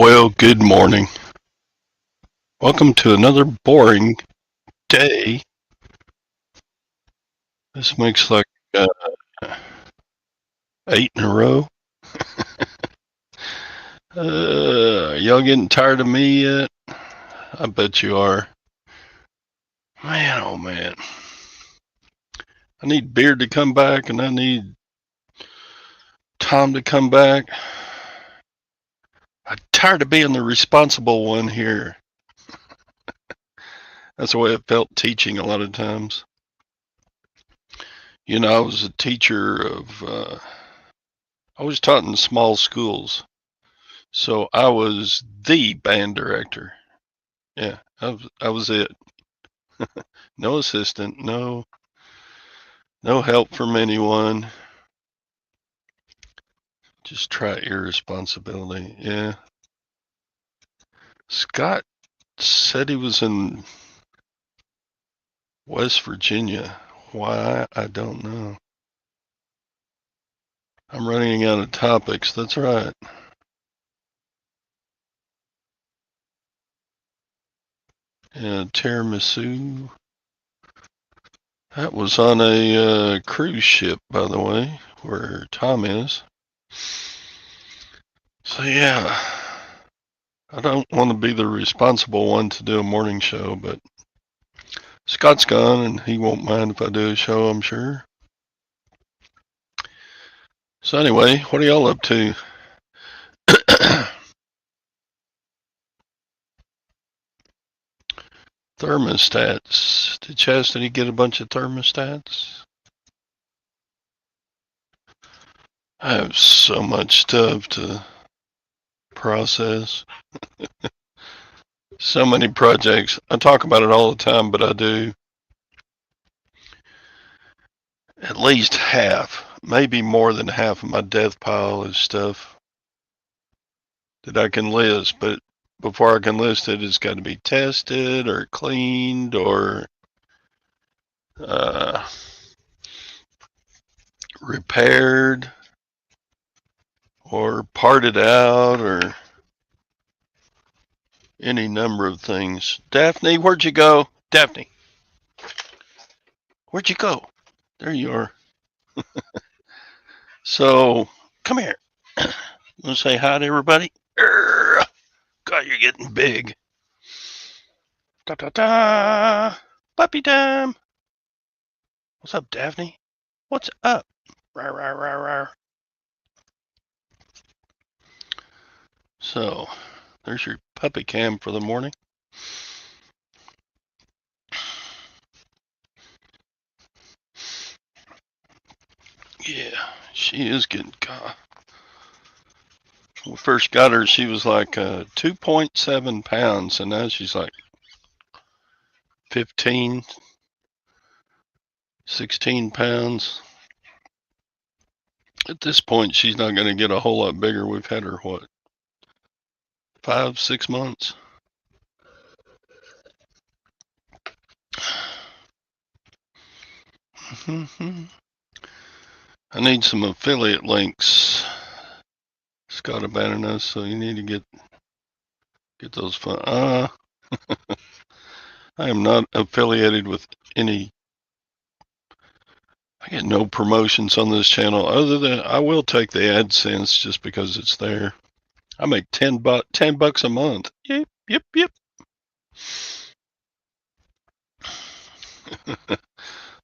Well, good morning. Welcome to another boring day. This makes like uh, 8 in a row. Y'all getting tired of me yet? I bet you are. Man, oh man. I need Beard to come back and I need Tom to come back. I'm tired of being the responsible one here. That's the way it felt teaching a lot of times. You know, I was a teacher I was taught in small schools. So I was the band director. Yeah, I was it. No assistant, no help from anyone. Just try irresponsibility. Yeah. Scott said he was in West Virginia. Why? I don't know. I'm running out of topics. That's right. Yeah, tiramisu. That was on a cruise ship, by the way, where Tom is. So yeah, I don't want to be the responsible one to do a morning show, but Scott's gone and he won't mind if I do a show, I'm sure. So anyway, what are y'all up to? Thermostats. Did Chastity get a bunch of thermostats? I have so much stuff to process. So many projects. I talk about it all the time, but I do at least half, maybe more than half of my death pile is stuff that I can list. But before I can list it, it's got to be tested or cleaned or uh, repaired or parted out or any number of things. Daphne, where'd you go? Daphne, where'd you go? There you are. So, come here. You want to say hi to everybody? God, you're getting big. Da da da. Puppy time. What's up, Daphne? What's up? Rawr, rawr, rawr, rawr. So, there's your puppy cam for the morning. Yeah, she is getting caught. When we first got her, she was like 2.7 pounds, and now she's like 15, 16 pounds. At this point, she's not going to get a whole lot bigger. We've had her, what, 5, 6 months? I need some affiliate links. Scott abandoned us, so you need to get those fun. I am not affiliated with any. I get no promotions on this channel other than I will take the AdSense just because it's there. I make $10 a month. Yep, yep, yep.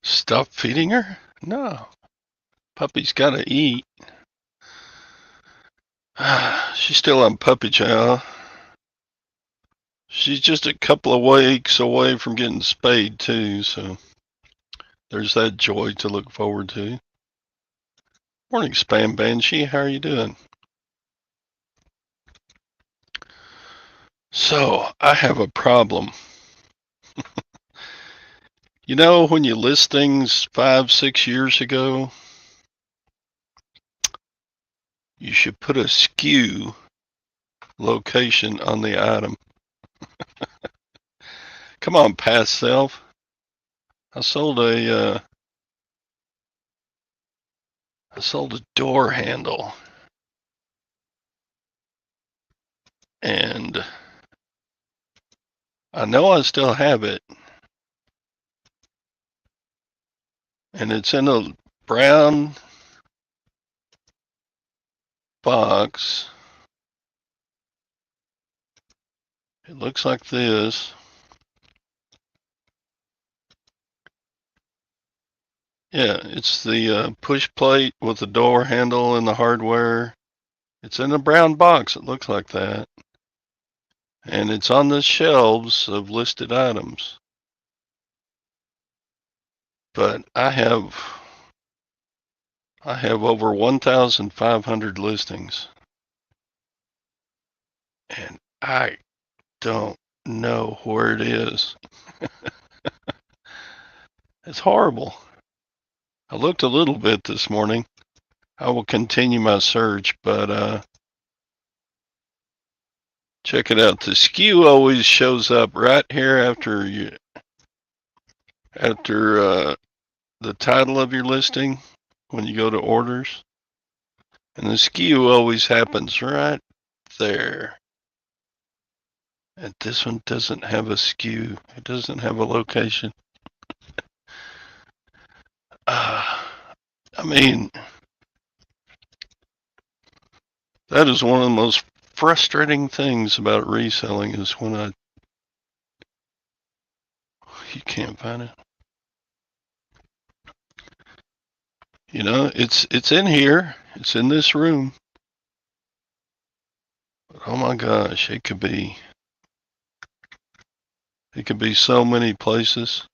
Stop feeding her? No. Puppy's gotta eat. She's still on puppy chow. She's just a couple of weeks away from getting spayed too, so there's that joy to look forward to. Morning, Spam Banshee. How are you doing? So, I have a problem. You know, when you list things 5, 6 years ago, you should put a SKU location on the item. Come on, past self. I sold a door handle, and I know I still have it, and it's in a brown box. It looks like this. Yeah, it's the push plate with the door handle and the hardware. It's in a brown box. It looks like that. And it's on the shelves of listed items. But I have over 1,500 listings. And I don't know where it is. It's horrible. I looked a little bit this morning. I will continue my search, but check it out. The SKU always shows up right here after the title of your listing when you go to orders. And the SKU always happens right there. And this one doesn't have a SKU. It doesn't have a location. I mean, that is one of the most frustrating things about reselling is when you can't find it. You know, it's in here. It's in this room. But oh my gosh, it could be so many places.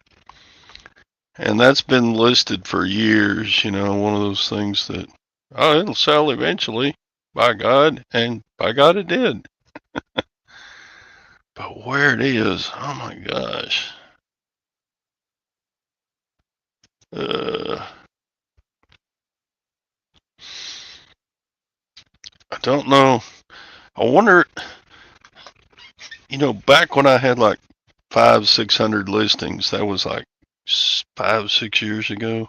And that's been listed for years, you know, one of those things that, oh, it'll sell eventually, by God, and by God it did. But where it is, oh my gosh. I don't know. I wonder, you know, back when I had like 500-600 listings, that was like 5-6 years ago.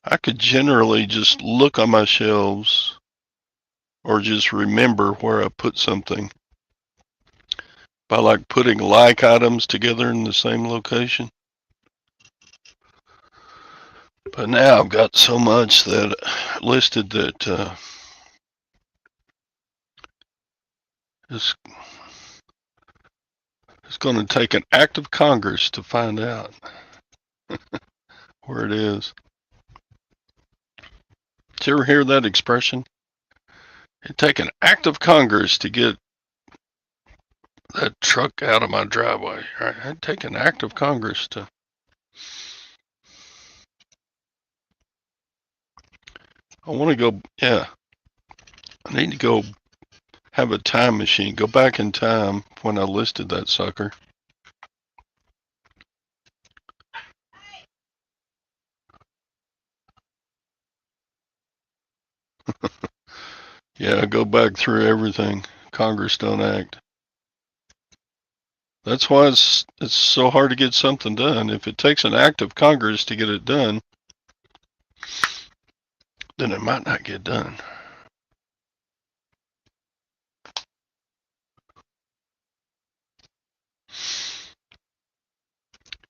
I could generally just look on my shelves or just remember where I put something by like putting like items together in the same location. But now I've got so much that listed that it's going to take an act of Congress to find out where it is. Did you ever hear that expression? It'd take an act of Congress to get that truck out of my driveway. It'd take an act of Congress to. I want to go, yeah. I need to go have a time machine. Go back in time when I listed that sucker. Yeah, go back through everything. Congress don't act. That's why it's so hard to get something done. If it takes an act of Congress to get it done, then it might not get done.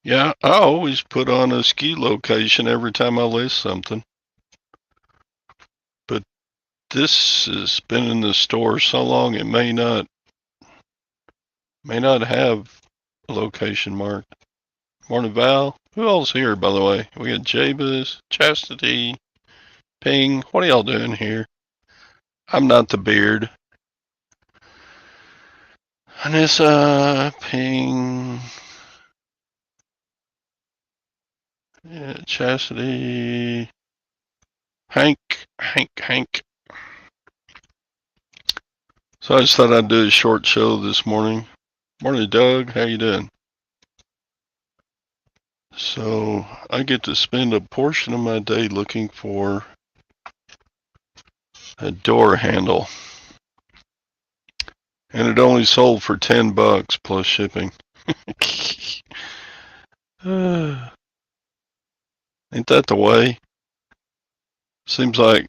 Yeah, I always put on a ski location every time I list something. But this has been in the store so long it may not have a location marked. Morning, Val. Who else here, by the way? We got Jabez, Chastity, Ping. What are y'all doing here? I'm not the beard. Anissa, Ping, yeah, Chastity, Hank. So I just thought I'd do a short show this morning. Morning, Doug. How you doing? So I get to spend a portion of my day looking for a door handle. And it only sold for $10 plus shipping. Ain't that the way? Seems like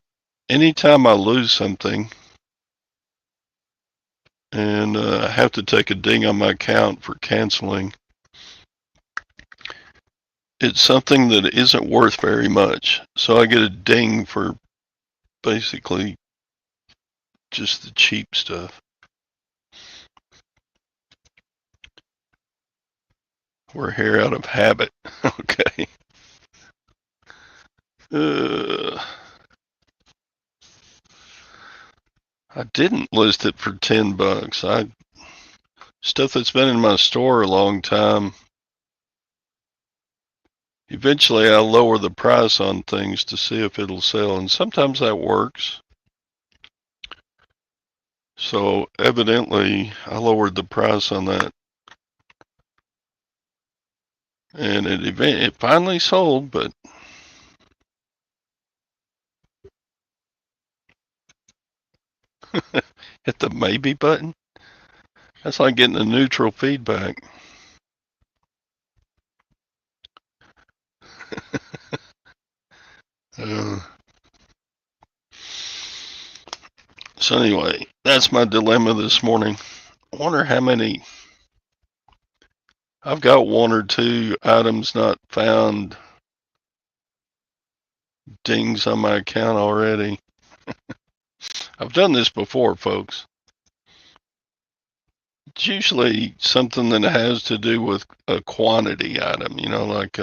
anytime I lose something, and I have to take a ding on my account for canceling. It's something that isn't worth very much, so I get a ding for basically just the cheap stuff. We're here out of habit. Okay. I didn't list it for $10. Stuff that's been in my store a long time. Eventually, I lower the price on things to see if it'll sell, and sometimes that works. So evidently, I lowered the price on that, and it finally sold. But hit the maybe button. That's like getting a neutral feedback. So anyway, that's my dilemma this morning. I wonder how many. I've got one or two items not found dings on my account already. I've done this before, folks. It's usually something that has to do with a quantity item, like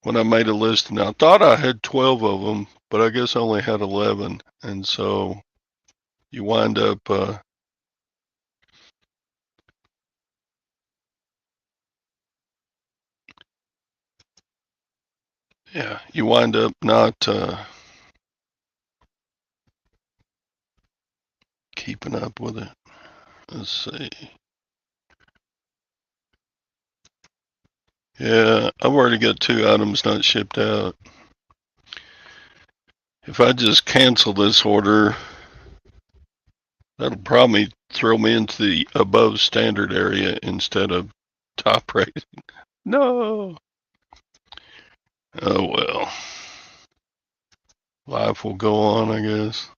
when I made a list and I thought I had 12 of them, but I guess I only had 11. And so you wind up, you wind up not keeping up with it. Let's see. Yeah, I've already got 2 items not shipped out. If I just cancel this order, that'll probably throw me into the above standard area instead of top rating. No. Oh well. Life will go on, I guess.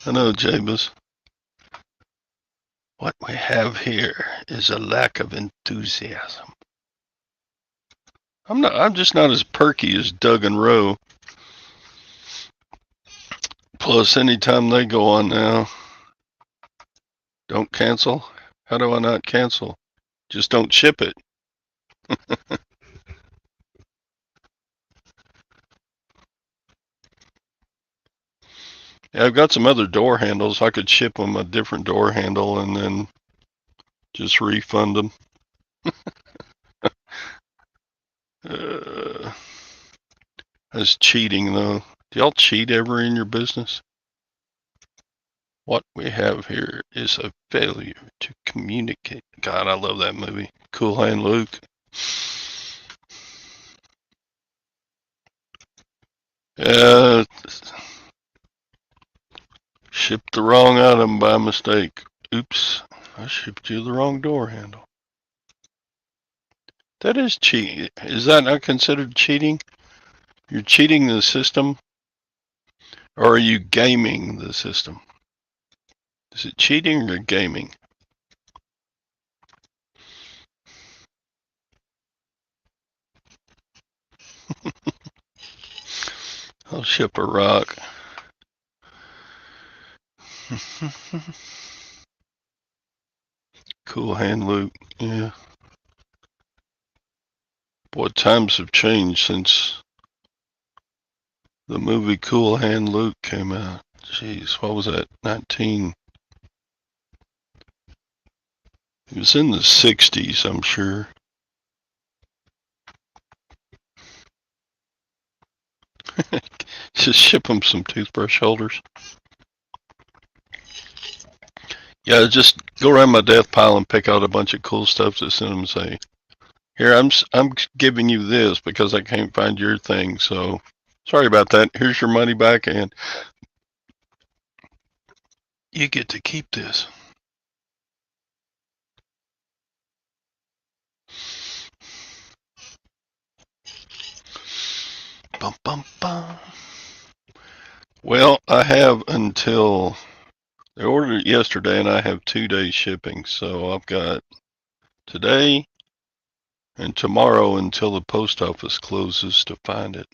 I know, Jabez. What we have here is a lack of enthusiasm. I'm just not as perky as Doug and Roe. Plus, anytime they go on now, don't cancel. How do I not cancel? Just don't ship it. Yeah, I've got some other door handles. I could ship them a different door handle and then just refund them. That's cheating, though. Do y'all cheat ever in your business? What we have here is a failure to communicate. God, I love that movie. Cool Hand Luke. Shipped the wrong item by mistake. Oops, I shipped you the wrong door handle. That is cheating. Is that not considered cheating? You're cheating the system, or are you gaming the system? Is it cheating or gaming? I'll ship a rock. Cool Hand Luke, yeah. Boy, times have changed since the movie Cool Hand Luke came out. Jeez, what was that? It was in the 60s, I'm sure. Just ship them some toothbrush holders. Yeah, just go around my death pile and pick out a bunch of cool stuff to send them and say, here, I'm giving you this because I can't find your thing, so sorry about that. Here's your money back, and you get to keep this. Well, I have until they ordered it yesterday, and I have 2 days shipping. So I've got today and tomorrow until the post office closes to find it.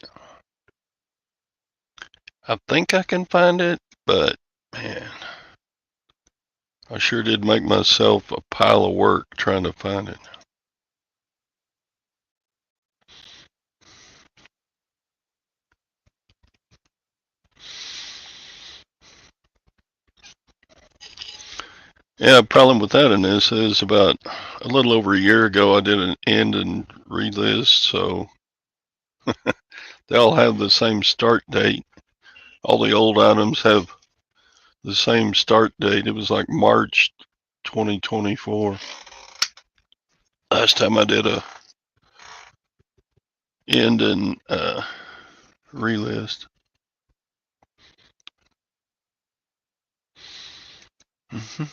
I think I can find it, but man, I sure did make myself a pile of work trying to find it. Yeah, the problem with that in this is about a little over a year ago I did an end and relist, so they all have the same start date. All the old items have the same start date. It was like March 2024. Last time I did a end and relist. Mm-hmm.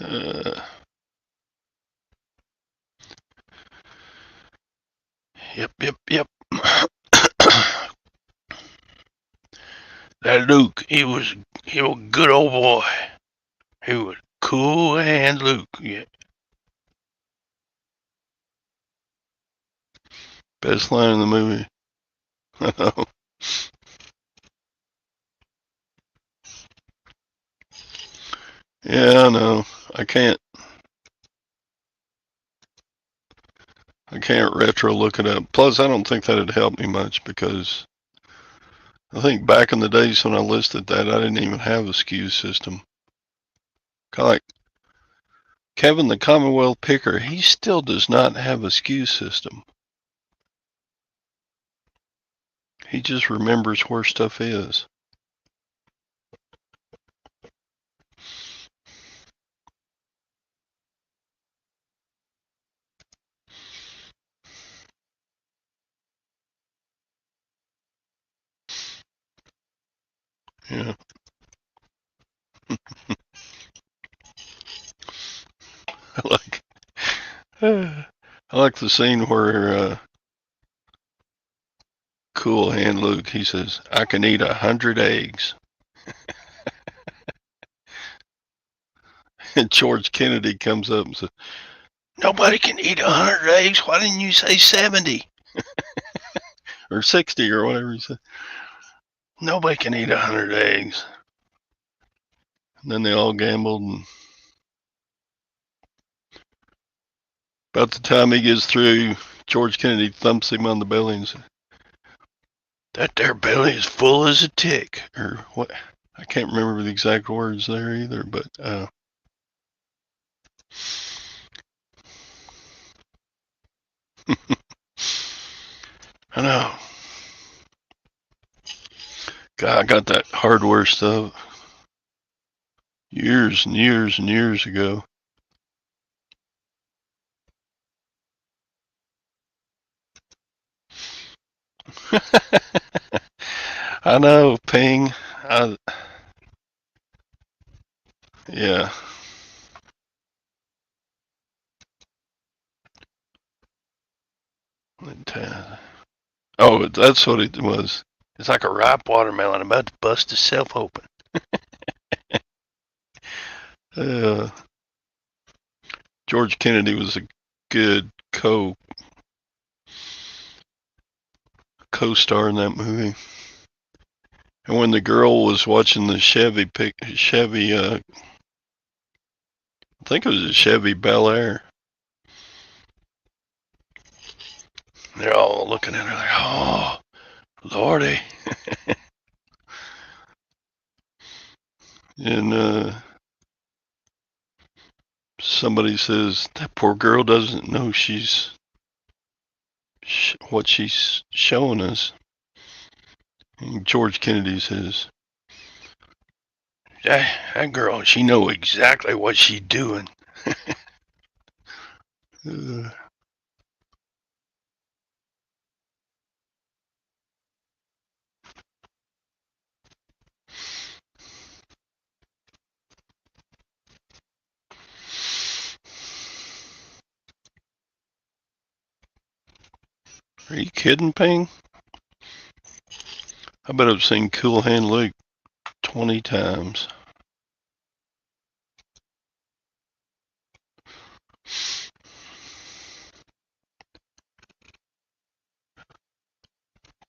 uh, yep. That Luke, he was a good old boy. He was cool hand Luke. Yeah. Best line in the movie. Yeah, I know. I can't retro look it up. Plus, I don't think that'd help me much because I think back in the days when I listed that, I didn't even have a SKU system. Kind of like Kevin the Commonwealth Picker, he still does not have a SKU system. He just remembers where stuff is. Yeah. I like I like the scene where Cool Hand Luke, he says, I can eat 100 eggs. And George Kennedy comes up and says, nobody can eat 100 eggs. Why didn't you say 70? Or 60 or whatever he said. Nobody can eat 100 eggs. And then they all gambled. And about the time he gets through, George Kennedy thumps him on the belly and says, that there belly is full as a tick. Or what? I can't remember the exact words there either, but I know. God, I got that hardware stuff years and years and years ago. I know, ping. Yeah. Oh, that's what it was. It's like a ripe watermelon about to bust itself open. Uh, George Kennedy was a good co-star in that movie. And when the girl was watching the Chevy, I think it was a Chevy Bel Air. They're all looking at her like, oh, Lordy. And somebody says, that poor girl doesn't know what she's showing us. And George Kennedy says, that girl, she know exactly what she's doing. Are you kidding, Ping? I bet I've seen Cool Hand Luke 20 times.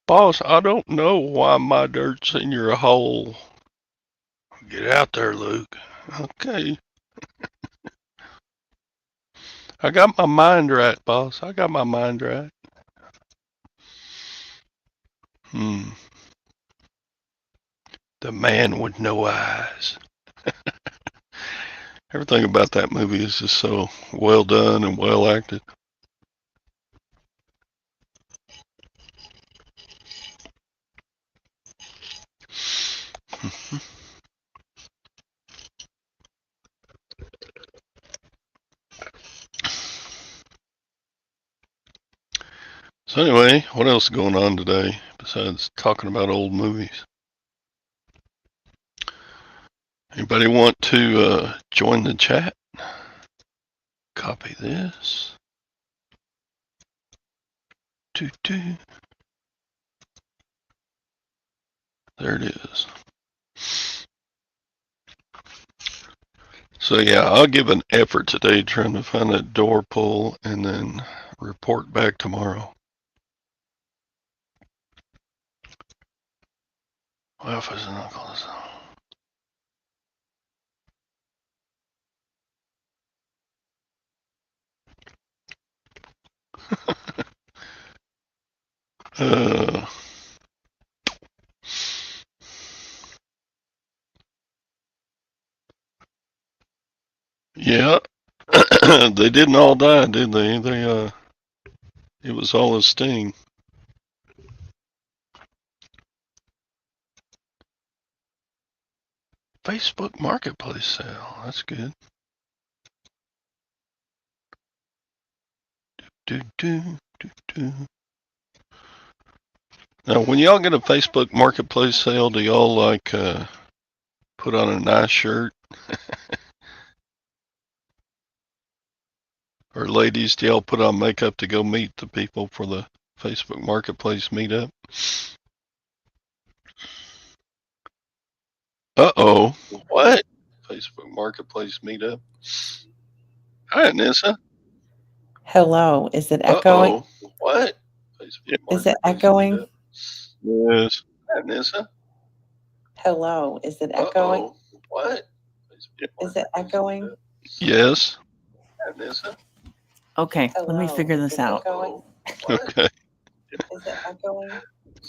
Boss, I don't know why my dirt's in your hole. Get out there, Luke. Okay. I got my mind right, boss. I got my mind right. The man with no eyes. Everything about that movie is just so well done and well acted. So anyway, what else is going on today besides talking about old movies? Anybody want to join the chat? Copy this. There it is. So yeah, I'll give an effort today trying to find a door pull and then report back tomorrow. Well, if it's an uncle, yeah, they didn't all die, did they? It was all a sting. Facebook Marketplace sale. That's good. Now, when y'all get a Facebook Marketplace sale, do y'all like put on a nice shirt? Or ladies, do y'all put on makeup to go meet the people for the Facebook Marketplace meetup? Uh-oh. What? Facebook Marketplace meetup. Hi, Nissa. Hello. Is it echoing? Uh-oh. What? Facebook Is it echoing? Meetup. Yes. Hi, Nissa. Hello. Is it echoing? Uh-oh. What? Is it echoing? Yes. Hi, Nissa. Okay, let me figure this out. Okay. Is it echoing?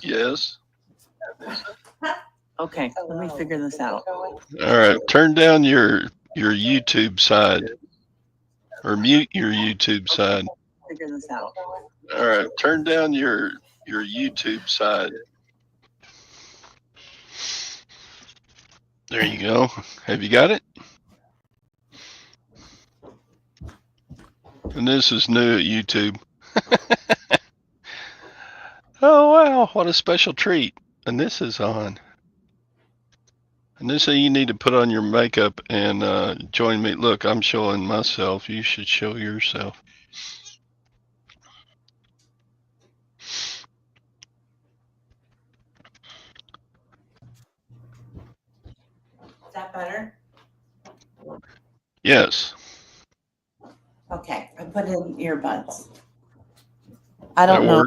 Yes. Okay, let me figure this out. All right, turn down your YouTube side, or mute your YouTube side. Figure this out. All right, turn down your YouTube side. There you go. Have you got it? And this is new at YouTube. Oh wow, what a special treat. And this is on. And this is you need to put on your makeup and join me. Look, I'm showing myself. You should show yourself. Is that better? Yes. Okay, I put in earbuds. I don't know.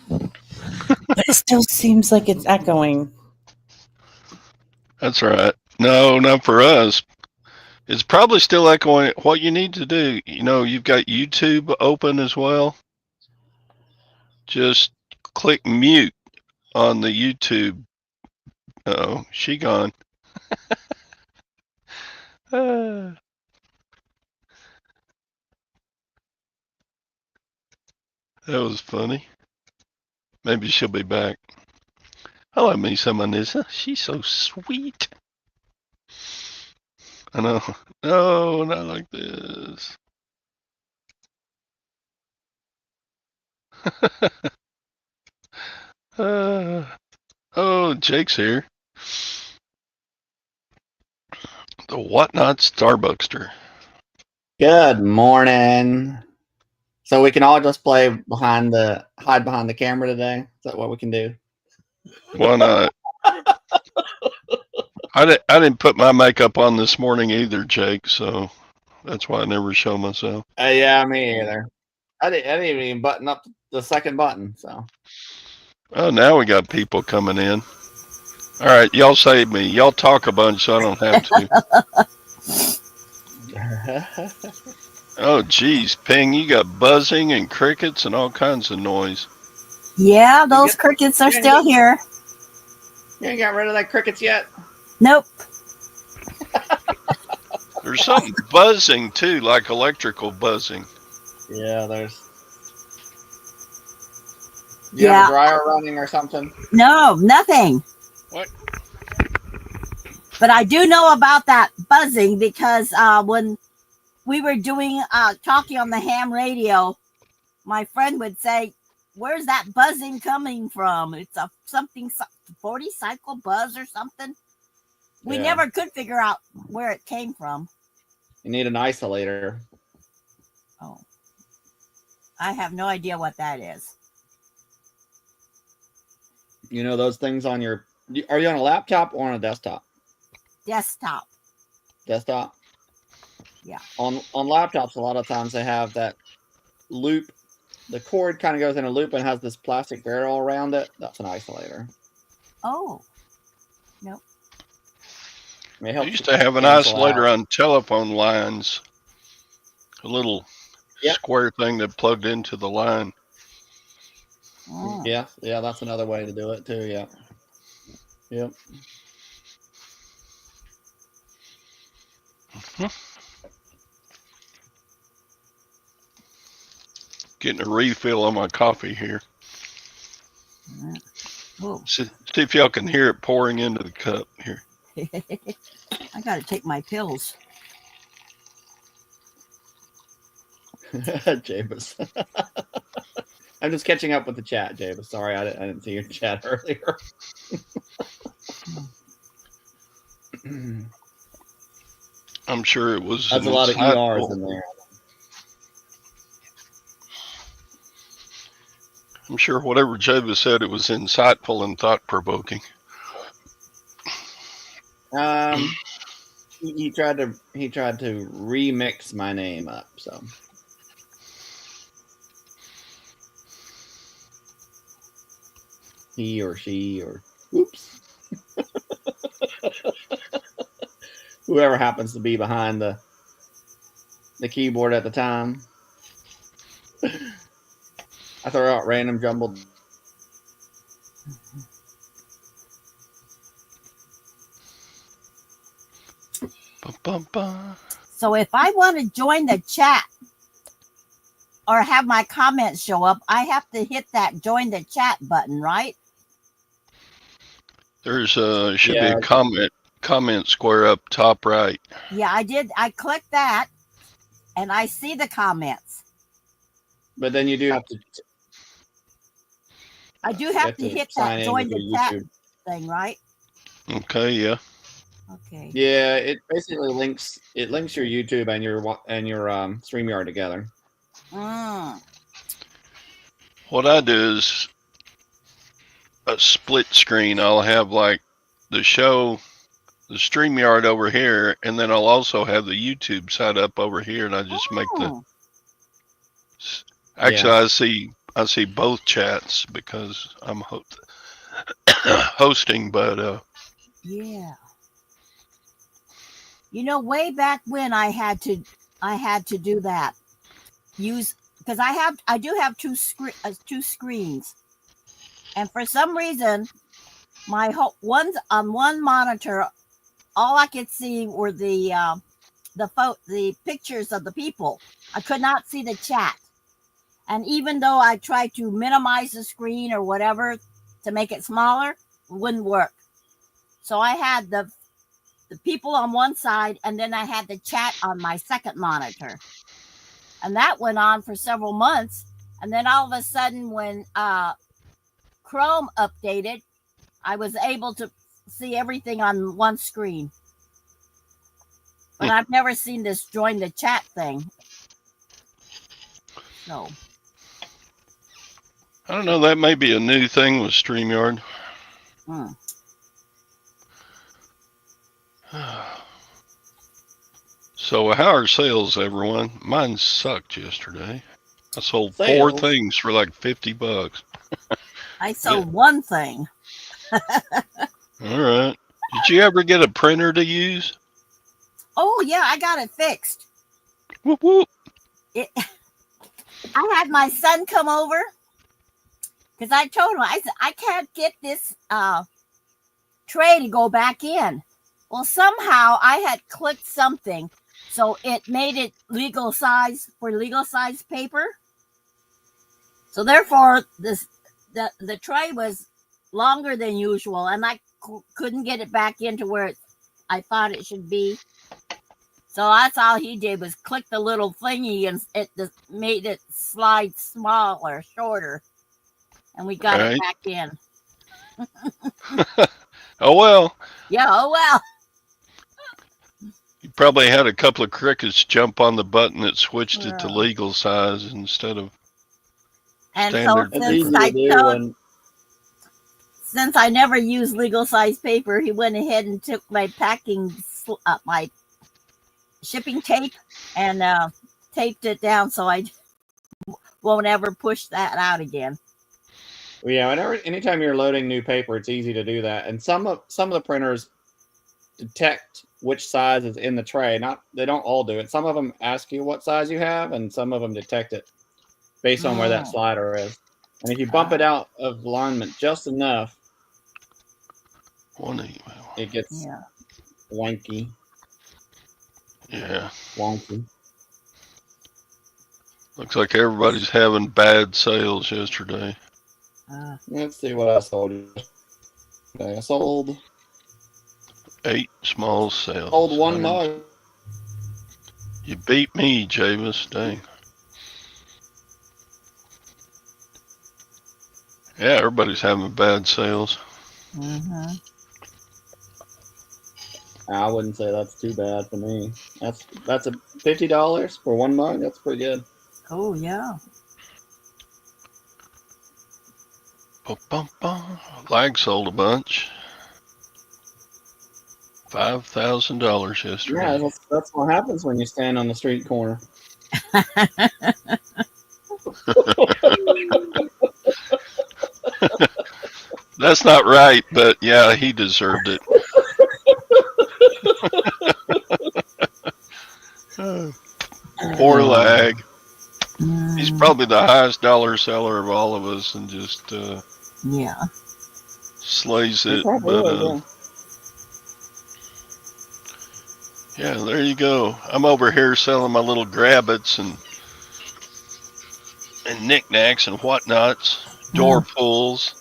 But it still seems like it's echoing. That's right. No, not for us. It's probably still echoing. What you need to do, you've got YouTube open as well. Just click mute on the YouTube. Uh-oh, she gone. That was funny. Maybe she'll be back. Hello, Misa Manissa. She's so sweet. I know. No, not like this. Oh, Jake's here. The Whatnot Starbuckster. Good morning. So we can all just play hide behind the camera today. Is that what we can do? Why not? I didn't put my makeup on this morning either, Jake. So that's why I never show myself. Yeah, me either. I didn't even button up the second button. So. Oh, now we got people coming in. All right, y'all save me. Y'all talk a bunch, so I don't have to. Oh, geez, Ping, you got buzzing and crickets and all kinds of noise. Yeah, those crickets are still here. You ain't got rid of that crickets yet? Nope. There's something buzzing too, like electrical buzzing. Yeah, there's. Do you have a dryer running or something? No, nothing. What? But I do know about that buzzing because when we were doing talking on the ham radio, my friend would say, "Where's that buzzing coming from? It's a something 40 cycle buzz or something." We never could figure out where it came from. You need an isolator. Oh, I have no idea what that is. You know those things on your. Are you on a laptop or on a desktop? Desktop. Desktop. Yeah. On laptops, a lot of times they have that loop. The cord kind of goes in a loop and has this plastic barrel around it. That's an isolator. Oh. Nope. I used to have an isolator on telephone lines. A little square thing that plugged into the line. Oh. Yeah, that's another way to do it too. Yeah. Yep. Getting a refill on my coffee here. Whoa. See if y'all can hear it pouring into the cup here. I got to take my pills. Jabez. I'm just catching up with the chat, Jabez. Sorry, I didn't see your chat earlier. I'm sure it was. That's a lot of ERs in there. I'm sure whatever Jabez said, it was insightful and thought-provoking. He tried to remix my name up, so. He or she or oops. Whoever happens to be behind the keyboard at the time. I throw out random jumbled. So if I want to join the chat or have my comments show up, I have to hit that join the chat button, right? There's should be a comment square up top right. Yeah, I did. I clicked that and I see the comments. But then you do have to. I do have to hit that join the chat thing, right? Okay, yeah. Okay. Yeah, it basically links your YouTube and your StreamYard together. What I do is a split screen. I'll have like the show, the StreamYard over here, and then I'll also have the YouTube side up over here, and I just make the. Actually, I see both chats because I'm hosting, but yeah. You know, way back when I had to do that. Because I do have two screens, and for some reason, one's on one monitor. All I could see were the pictures of the people. I could not see the chat, and even though I tried to minimize the screen or whatever to make it smaller, it wouldn't work. So I had the people on one side, and then I had the chat on my second monitor. And that went on for several months. And then all of a sudden, when Chrome updated, I was able to see everything on one screen. But I've never seen this join the chat thing. So I don't know. That may be a new thing with StreamYard. mm. So how are sales, everyone? Mine sucked yesterday. I sold 4 Sales? things for like $50. I sold one thing. All right. Did you ever get a printer to use? Oh yeah, I got it fixed. Whoop whoop. I had my son come over because I told him I said I can't get this tray to go back in. Well, somehow I had clicked something, so it made it legal size for legal size paper. So therefore, the tray was longer than usual, and I couldn't get it back into where I thought it should be. So that's all he did was click the little thingy, and it just made it slide smaller, shorter, and we got it Right. back in. Oh well. Yeah. Oh well. You probably had a couple of crickets jump on the button that switched it to Yeah. legal size instead of And standard. so It's easy since to I do. told, And since I never use legal size paper, he went ahead and took my my shipping tape and taped it down so I won't ever push that out again. yeah, anytime you're loading new paper, it's easy to do that. And some of the printers detect which size is in the tray. They don't all do it. Some of them ask you what size you have, and some of them detect it based on where that slider is. And if you bump it out of alignment just enough, it gets wanky. Yeah. Wonky. Looks like everybody's having bad sales yesterday. Let's see what I sold yesterday. I sold 8 small sales. Sold one mug. You beat me, Javis. Dang. Yeah, everybody's having bad sales. Mm-hmm. I wouldn't say that's too bad for me. That's a $50 for one mug. That's pretty good. Oh yeah. Lag sold a bunch. $5,000 yesterday. Yeah, that's what happens when you stand on the street corner. That's not right, but yeah, he deserved it. Poor Lag. He's probably the highest dollar seller of all of us, and just slays it. But yeah, there you go. I'm over here selling my little grabbits and knickknacks and whatnots, door pulls.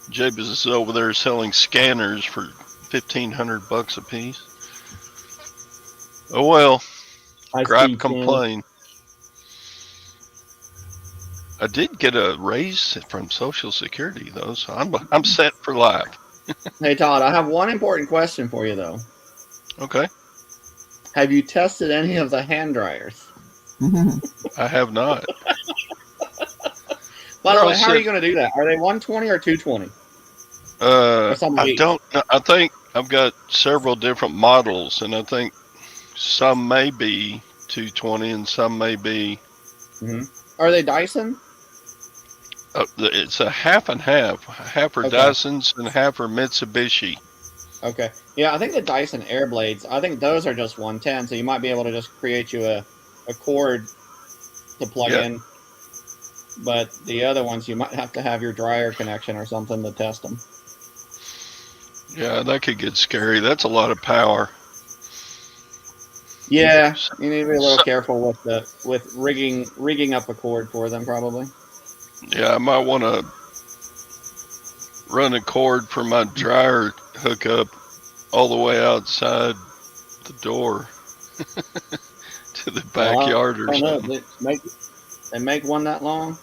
Jabez is over there selling scanners for $1,500 a piece. Oh well, gripe, complain. I did get a raise from Social Security though, so I'm set for life. Hey Todd, I have one important question for you though. Okay. Have you tested any of the hand dryers? I have not. By the way, how are you going to do that? Are they 120 or 220? I don't know. I think I've got several different models, and I think some may be 220 and some may be. Are they Dyson? It's a half and half. Half are Dysons and half are Mitsubishi. Okay. Yeah, I think the Dyson Airblades, I think those are just 110, so you might be able to just create you a cord to plug in. But the other ones, you might have to have your dryer connection or something to test them. Yeah, that could get scary. That's a lot of power. Yeah, you need to be a little careful with rigging up a cord for them, probably. Yeah, I might want to run a cord for my dryer hookup all the way outside the door to the backyard or something. They make one that long.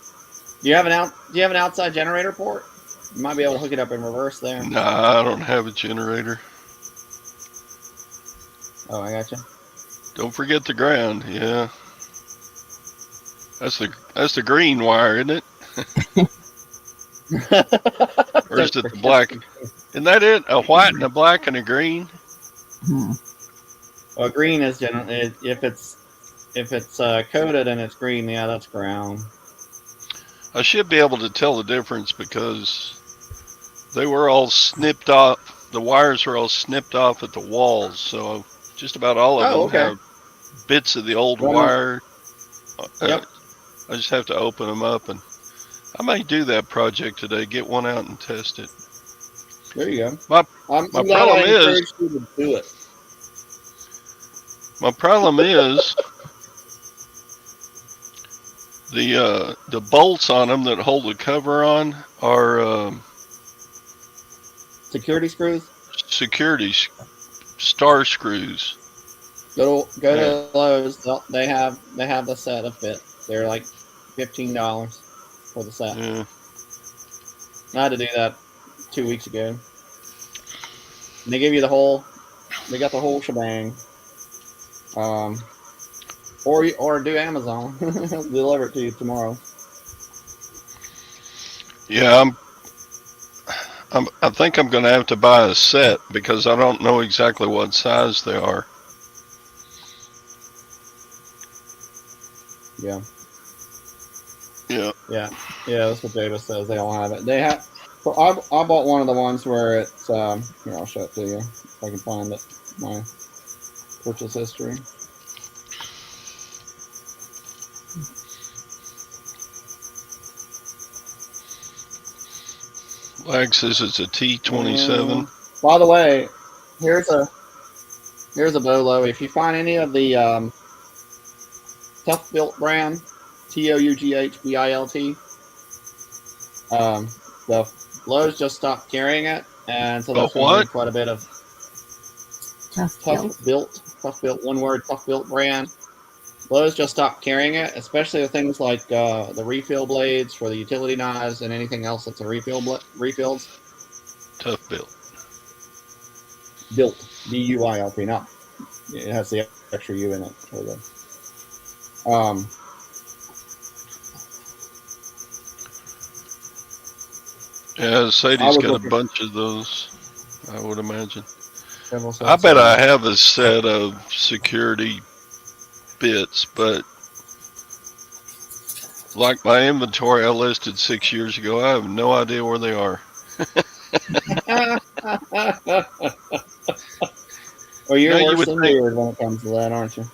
Do you have an outside generator port? You might be able to hook it up in reverse there. Nah, I don't have a generator. Oh, I gotcha. Don't forget the ground, yeah. That's the green wire, isn't it? Or is it the black? Isn't that it? A white and a black and a green? Hmm. Well, green is generally if it's coated and it's green, yeah, that's ground. I should be able to tell the difference because they were all snipped off. The wires were all snipped off at the walls, so just about all of Oh, them okay. have bits of the old Well, wire. Yep. I just have to open them up, and I may do that project today. Get one out and test it. There you go. My I'm my glad I problem is encouraged you to do it. my problem is the bolts on them that hold the cover on are Security screws. security star screws. Go Yeah. to Lowe's. They have the set of fit. They're like $15 for the set. Yeah. I had to do that 2 weeks ago. And they give you the whole. They got the whole shebang. Or do Amazon. They'll deliver it to you tomorrow. Yeah, I think I'm going to have to buy a set because I don't know exactly what size they are. Yeah. Yeah. Yeah. Yeah. That's what Davis says. They all have it. They have. So I bought one of the ones where it's here. I'll show it to you if I can find it. My purchase history. Lag says it's a T27. By the way, here's a bolo. If you find any of the Tough Built brand, TOUGHBILT, the Lowe's just stopped carrying it, and so that's what? quite a bit of Tough Tough Built, one word, Tough Built brand. Lowe's just stopped carrying it, especially with things like the refill blades for the utility knives and anything else that's a refills. Tough built. Built, BUILT, not it has the extra U in it. Yeah, Sadie's got a bunch of those, I would imagine. I bet I have a set of security bits, but like my inventory I listed 6 years ago, I have no idea where they are. Well, you're Now, you worse would than think weird when it comes to that, aren't you?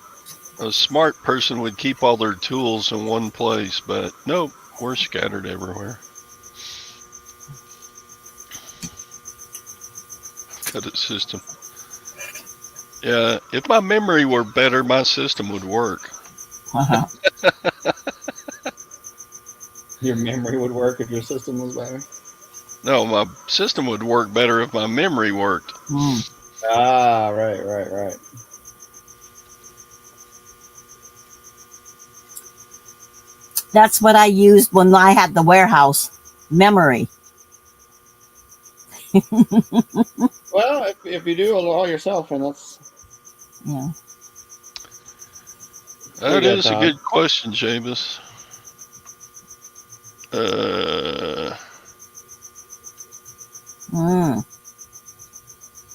a smart person would keep all their tools in one place, but nope, we're scattered everywhere. I've got a system. Yeah, if my memory were better, my system would work. Your memory would work if your system was better. No, my system would work better if my memory worked. Ah, right. That's what I used when I had the warehouse. Memory. Well, if you do it all yourself, and that's Yeah. That is a good question, James.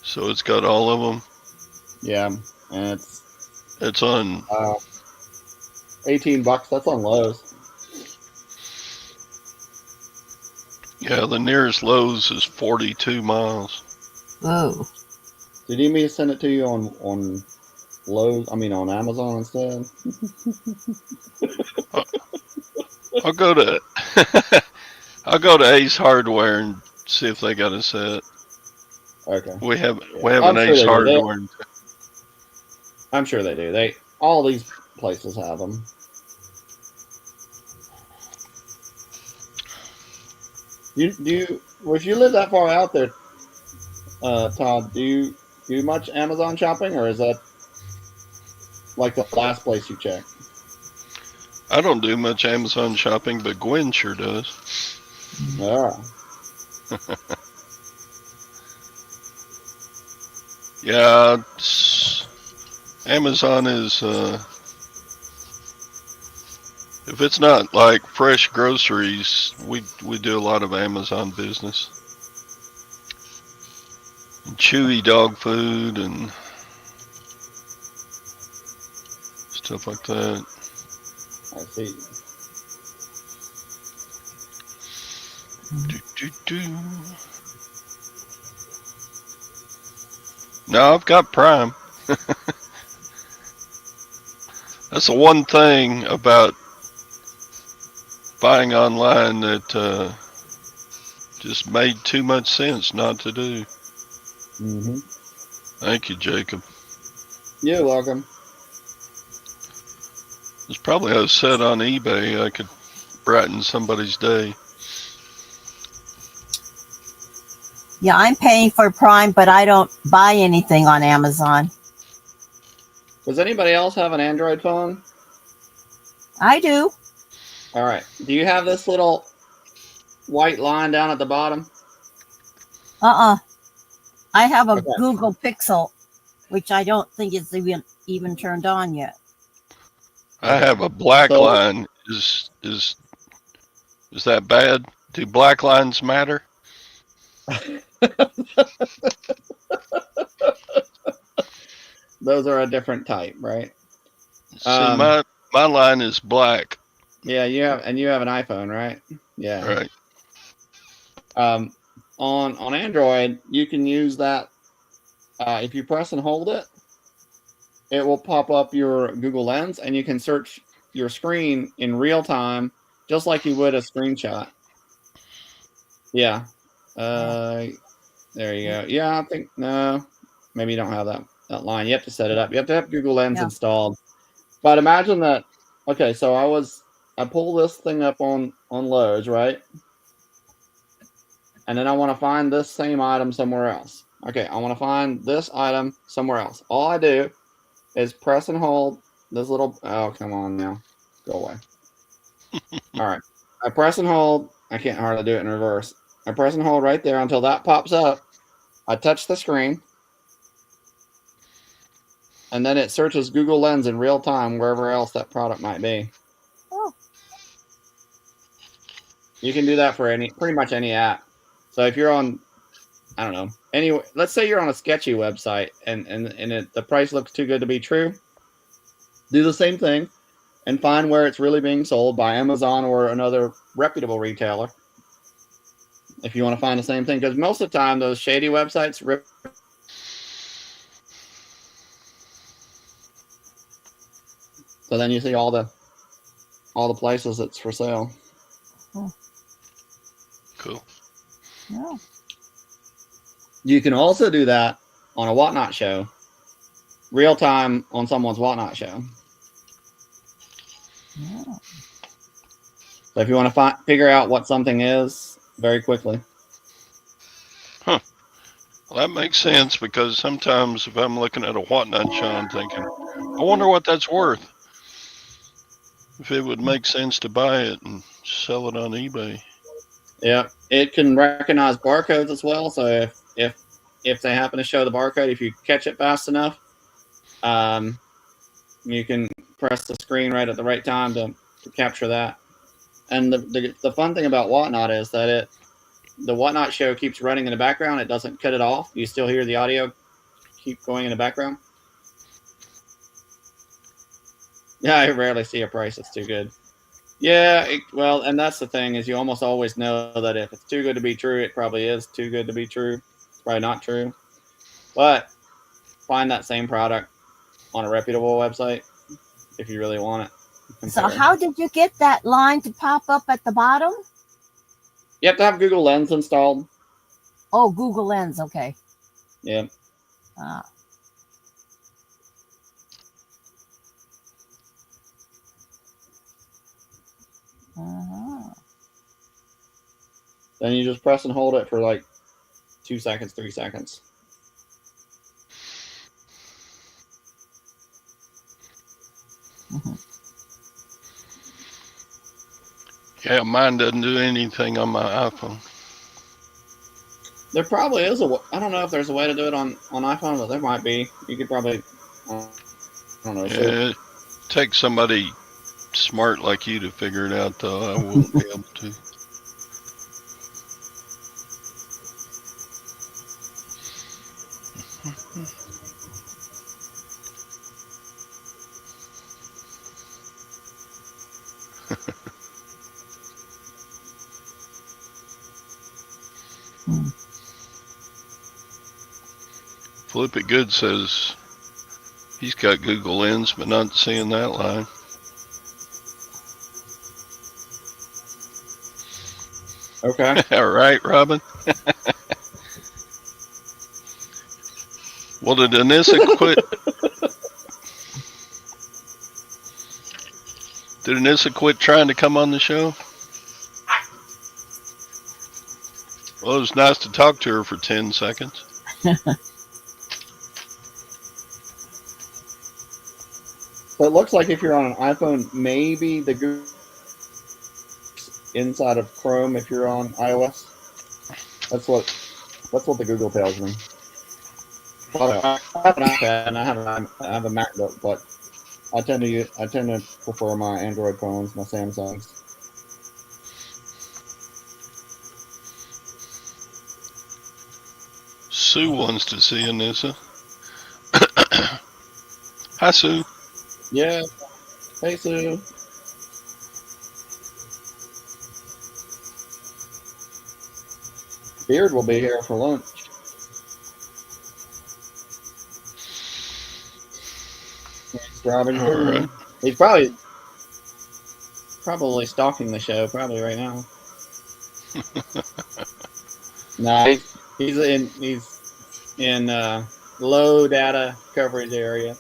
So it's got all of them. Yeah, and it's on $18. That's on Lowe's. Yeah, the nearest Lowe's is 42 miles. Oh. Did you need me to send it to you on Lowe's? I mean, on Amazon instead. I'll go to Ace Hardware and see if they got a set. Okay. We have an Ace Hardware. I'm sure they do. All these places have them. If you live that far out there, Todd, do you do much Amazon shopping, or is that like the last place you check? I don't do much Amazon shopping, but Gwen sure does. Yeah. Yeah, Amazon is If it's not like fresh groceries, we do a lot of Amazon business. And chewy dog food and stuff like that. I see. Do. No, I've got Prime. That's the one thing about buying online that just made too much sense not to do. Mm-hmm. Thank you, Jacob. You're welcome. There's probably a set on eBay I could brighten somebody's day. Yeah, I'm paying for Prime, but I don't buy anything on Amazon. Does anybody else have an Android phone? I do. All right. Do you have this little white line down at the bottom? I have a Okay. Google Pixel, which I don't think is even turned on yet. I Okay. have a black So- line. Is that bad? Do black lines matter? Those are a different type, right? See, my line is black. Yeah, you have an iPhone, right? Yeah. Right. On Android, you can use that. If you press and hold it, it will pop up your Google Lens, and you can search your screen in real time, just like you would a screenshot. Yeah. There you go. Yeah, I think no, maybe you don't have that line. You have to set it up. You have to have Google Lens installed. But imagine that. Okay, so I pull this thing up on Lowe's, right? And then I want to find this same item somewhere else. Okay, I want to find this item somewhere else. All I do is press and hold this little. Oh, come on now, go away. All right, I press and hold. I can't hardly do it in reverse. I press and hold right there until that pops up. I touch the screen, and then it searches Google Lens in real time wherever else that product might be. Oh. You can do that for pretty much any app. So if you're on, I don't know, anyway, let's say you're on a sketchy website and the price looks too good to be true, do the same thing and find where it's really being sold by Amazon or another reputable retailer. If you want to find the same thing, because most of the time those shady websites rip. So then you see all the places it's for sale. Cool. Yeah. You can also do that on a Whatnot show, real time on someone's Whatnot show. Yeah. So if you want to figure out what something is very quickly. Huh. Well, that makes sense because sometimes if I'm looking at a Whatnot show, I'm thinking, I wonder what that's worth. If it would make sense to buy it and sell it on eBay. Yeah, it can recognize barcodes as well. So if they happen to show the barcode, if you catch it fast enough, you can press the screen right at the right time to capture that. And the fun thing about Whatnot is that the Whatnot show keeps running in the background. It doesn't cut it off. You still hear the audio keep going in the background. Yeah, I rarely see a price that's too good. Yeah, well, and that's the thing is you almost always know that if it's too good to be true, it probably is too good to be true. It's probably not true. But find that same product on a reputable website if you really want it. So how did you get that line to pop up at the bottom? You have to have Google Lens installed. Oh, Google Lens. Okay. Yeah. Then you just press and hold it for like 2 seconds, 3 seconds. Yeah, mine doesn't do anything on my iPhone. There probably is I don't know if there's a way to do it on iPhone, but there might be. You could probably, I don't know. Yeah, it takes somebody smart like you to figure it out, though. I won't be able to. Flip It Good says he's got Google Lens, but not seeing that line. Okay. All right, Robin. Well, did Anissa quit? Did Anissa quit trying to come on the show? Well, it was nice to talk to her for 10 seconds. So it looks like if you're on an iPhone, maybe the Google inside of Chrome if you're on iOS. That's what the Google tells me. I have an iPad and I have a MacBook, but I tend to prefer my Android phones, my Samsungs. Sue wants to see Anissa. Hi, Sue. Yeah. Hey, Sue. Beard will be here for lunch. He's driving. All right. He's probably stalking the show right now. No, he's in low data coverage area.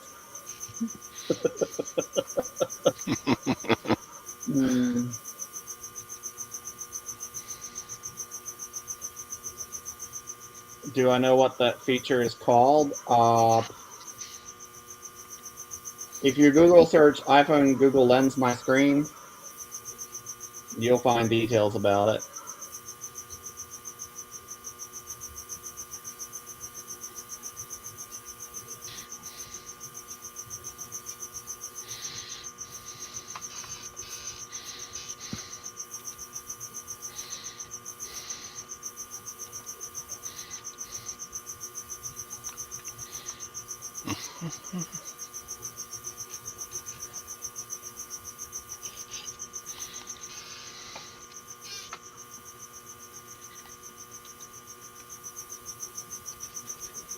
Do I know what that feature is called? If you Google search iPhone Google Lens My Screen, you'll find details about it.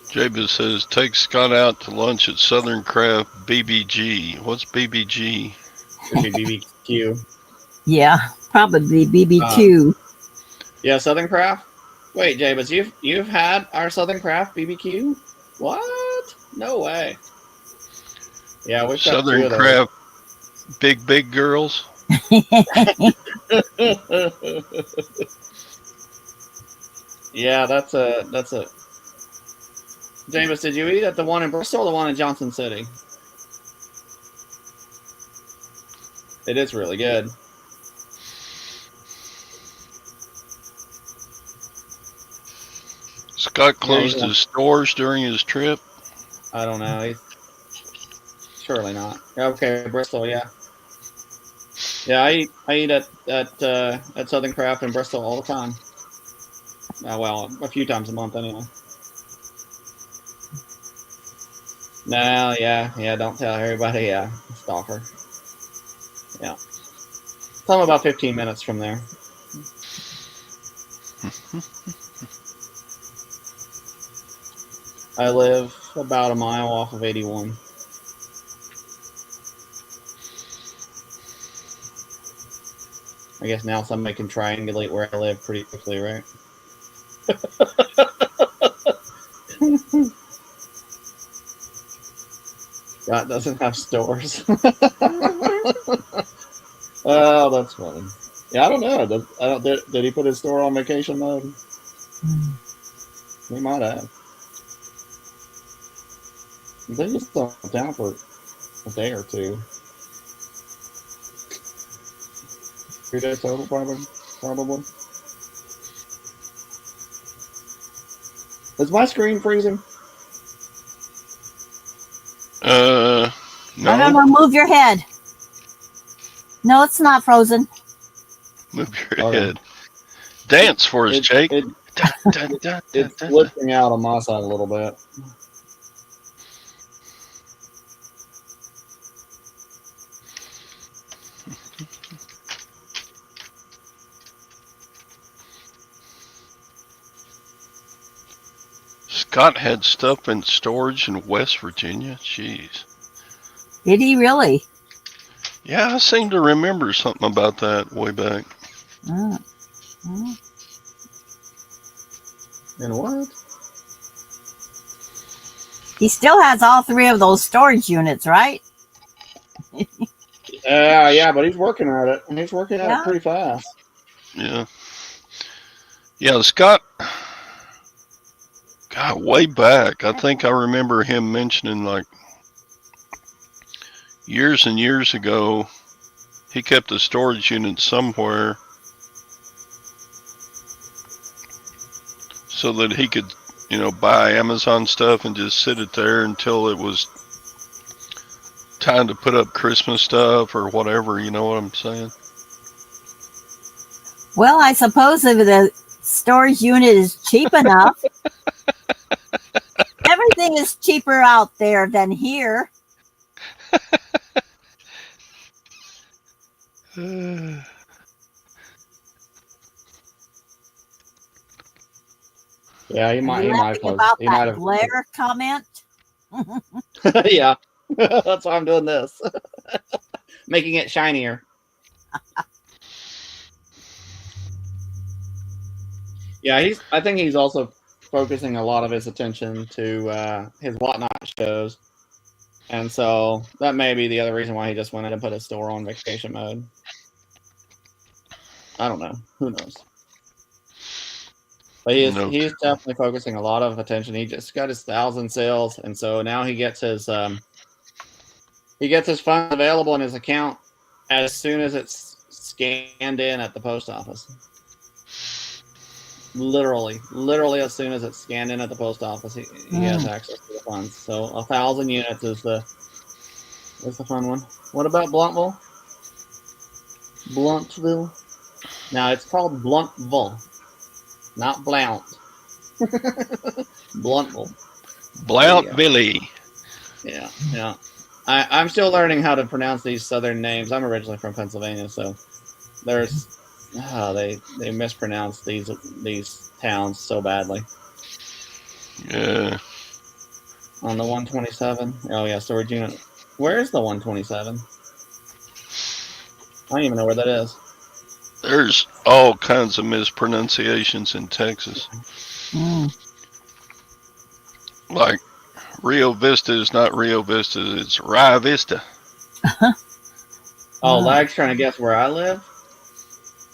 Jabez says, take Scott out to lunch at Southern Craft BBG. What's BBG? Should be BBQ. Yeah, probably BBQ. Yeah, Southern Craft. Wait, Jabez, you've had our Southern Craft BBQ? What? No way. Yeah, we've got Southern Craft big girls. Yeah, that's a. James, did you eat at the one in Bristol or the one in Johnson City? It is really good. Scott closed his stores during his trip. I don't know. He's surely not. Okay, Bristol, yeah. Yeah, I eat at Southern Craft in Bristol all the time. Well, a few times a month anyway. No, yeah, don't tell everybody. Yeah, stalker. Yeah. I'm about 15 minutes from there. I live about a mile off of 81. I guess now somebody can triangulate where I live pretty quickly, right? God doesn't have stores. Oh, that's funny. Yeah, I don't know. Did he put his store on vacation mode? He might have. They just on down for a day or two. 3 days total, probably. Is my screen freezing? No. I don't know. Move your head. No, it's not frozen. Move your Okay. head. Dance for us, Jake. It, Dun, dun, dun, dun, it's dun, dun. lifting out on my side a little bit. Scott had stuff in storage in West Virginia. Jeez. Did he really? Yeah, I seem to remember something about that way back. Mm. Mm. And what? He still has all 3 of those storage units, right? Yeah, but he's working at it, and he's working at Yeah. it pretty fast. Yeah. Yeah, Scott. God, way back. I think I remember him mentioning, like, years and years ago, he kept a storage unit somewhere so that he could, buy Amazon stuff and just sit it there until it was time to put up Christmas stuff or whatever. You know what I'm saying? Well, I suppose if the storage unit is cheap enough, everything is cheaper out there than here. Yeah, he Are might. you He might laughing have. about He might that have. glare comment? Yeah, that's why I'm doing this, making it shinier. Yeah, I think he's also focusing a lot of his attention to his whatnot shows, and so that may be the other reason why he just went in and put his store on vacation mode. I don't know. Who knows? But he's definitely focusing a lot of attention. He just got his 1,000 sales, and so now he gets his funds available in his account as soon as it's scanned in at the post office. Literally as soon as it's scanned in at the post office, he has access to the funds. So 1,000 units is the fun one. What about Bluntville? Now it's called Bluntville, not Blount. Bluntville. Blount-Billy. Yeah. I'm still learning how to pronounce these southern names. I'm originally from Pennsylvania, so there's they mispronounce these towns so badly. Yeah. On the 127. Oh yeah, storage unit. Where is the 127? I don't even know where that is. There's all kinds of mispronunciations in Texas. Like Rio Vista is not Rio Vista, it's Rio Vista. Oh, Lag's trying to guess where I live?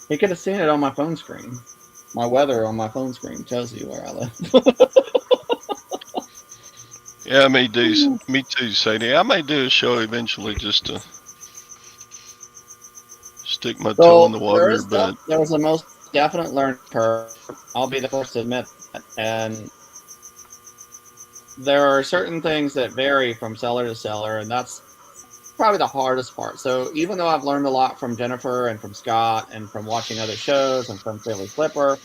He could have seen it on my phone screen. My weather on my phone screen tells you where I live. Yeah, me too, Sadie. I may do a show eventually just to stick my toe in the water, but there was a most definite learning curve. I'll be the first to admit that. And there are certain things that vary from seller to seller, and that's probably the hardest part. So even though I've learned a lot from Jennifer and from Scott and from watching other shows and from Philly Flipper,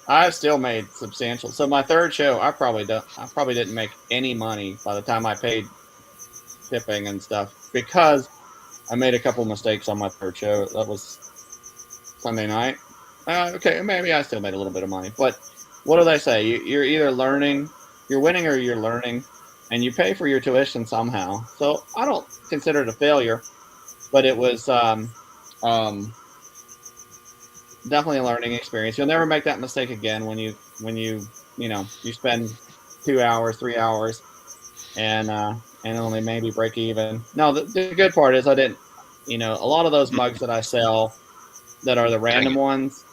I've still made substantial. So my third show, I probably didn't make any money by the time I paid shipping and stuff because I made a couple mistakes on my third show. That was Sunday night. Okay, maybe I still made a little bit of money, but what do they say? You're either learning, you're winning, or you're learning, and you pay for your tuition somehow. So I don't consider it a failure, but it was definitely a learning experience. You'll never make that mistake again when you spend 2 hours, 3 hours, and only maybe break even. No, the good part is I didn't. A lot of those mugs that I sell that are the random ones,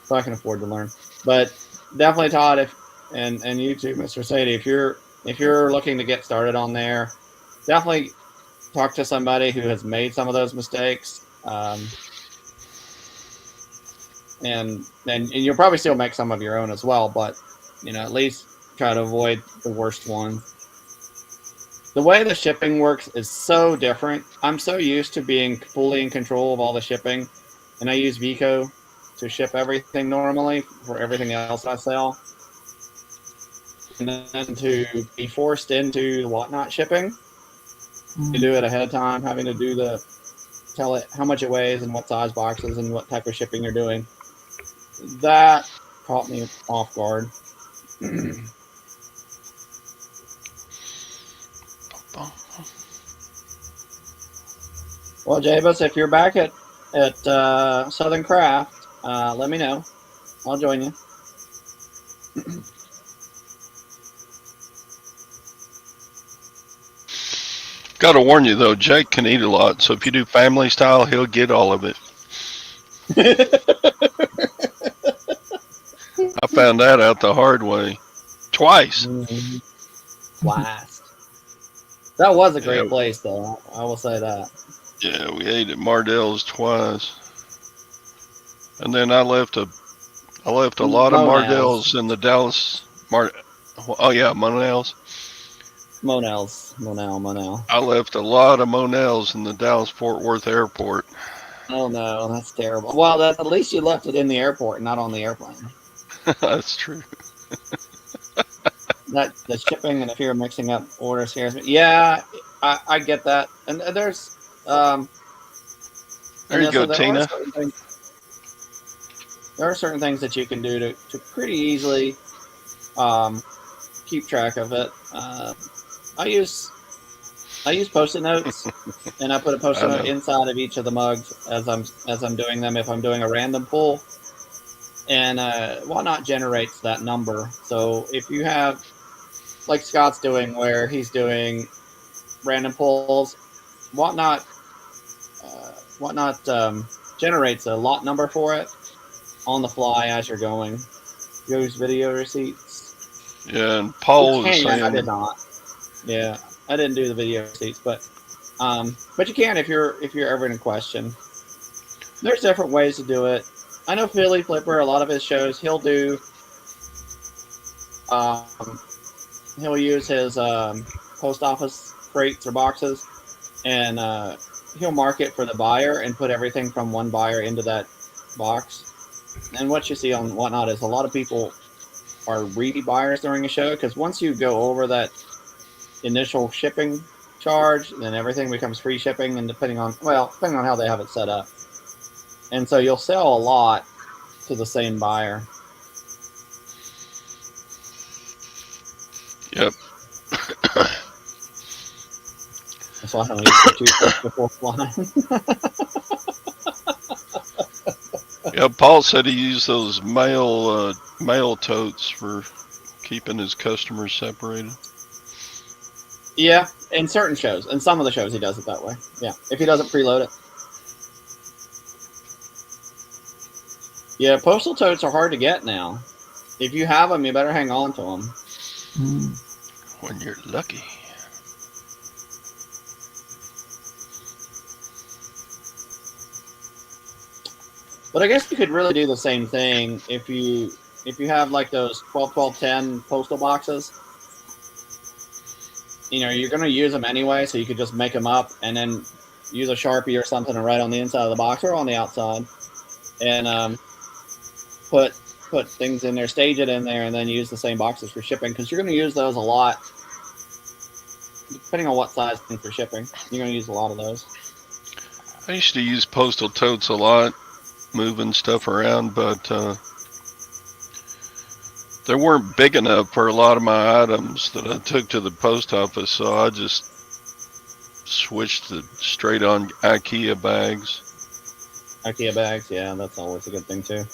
so I can afford to learn. But definitely, Todd, and you too, Mr. Sadie, if you're looking to get started on there, definitely talk to somebody who has made some of those mistakes. And you'll probably still make some of your own as well, but at least try to avoid the worst ones. The way the shipping works is so different. I'm so used to being fully in control of all the shipping, and I use Vico to ship everything normally for everything else I sell. And then to be forced into the whatnot shipping, to do it ahead of time, having to tell it how much it weighs and what size boxes and what type of shipping you're doing. That caught me off guard. Well, Jabus, if you're back at Southern Craft, let me know. I'll join you. Got to warn you though, Jake can eat a lot. So if you do family style, he'll get all of it. I found that out the hard way, twice. Blast. That was a great Yeah. place, though. I will say that. Yeah, we ate at Mardell's twice, and then I left a lot of Monell's. Mardell's in the Dallas. Oh yeah, Monell's. Monell. I left a lot of Monell's in the Dallas Fort Worth airport. Oh no, that's terrible. Well, at least you left it in the airport, not on the airplane. That's true. That the shipping, and if you're mixing up orders scares me. Yeah, I get that. And there's There you go, Tina. There are certain things that you can do to pretty easily keep track of it. I use Post-it notes, and I put a Post-it note inside of each of the mugs as I'm doing them. If I'm doing a random pull, and Whatnot generates that number. So if you have, like Scott's doing, where he's doing random pulls, Whatnot generates a lot number for it on the fly as you're going. Use video receipts. Yeah, and Paul was saying I did not. Yeah, I didn't do the video receipts, but you can if you're ever in a question. There's different ways to do it. I know Philly Flipper, a lot of his shows, he'll do. He'll use his post office crates or boxes, and he'll mark it for the buyer and put everything from one buyer into that box. And what you see on Whatnot is a lot of people are greedy buyers during a show, because once you go over that initial shipping charge, then everything becomes free shipping, and depending on how they have it set up. And so you'll sell a lot to the same buyer. Yep. That's why I don't use the toothbrush before flying. Yeah, Paul said he used those mail totes for keeping his customers separated. Yeah, in certain shows. In some of the shows he does it that way. Yeah, if he doesn't preload it. Yeah, postal totes are hard to get now. If you have them, you better hang on to them. When you're lucky. But I guess you could really do the same thing if you have like those 12-12-10 postal boxes. You know, you're going to use them anyway, so you could just make them up and then use a Sharpie or something and write on the inside of the box or on the outside, and put things in there, stage it in there, and then use the same boxes for shipping, because you're going to use those a lot. Depending on what size thing for shipping, you're going to use a lot of those. I used to use postal totes a lot, moving stuff around, but they weren't big enough for a lot of my items that I took to the post office, so I just switched to straight on IKEA bags. IKEA bags, yeah, that's always a good thing too.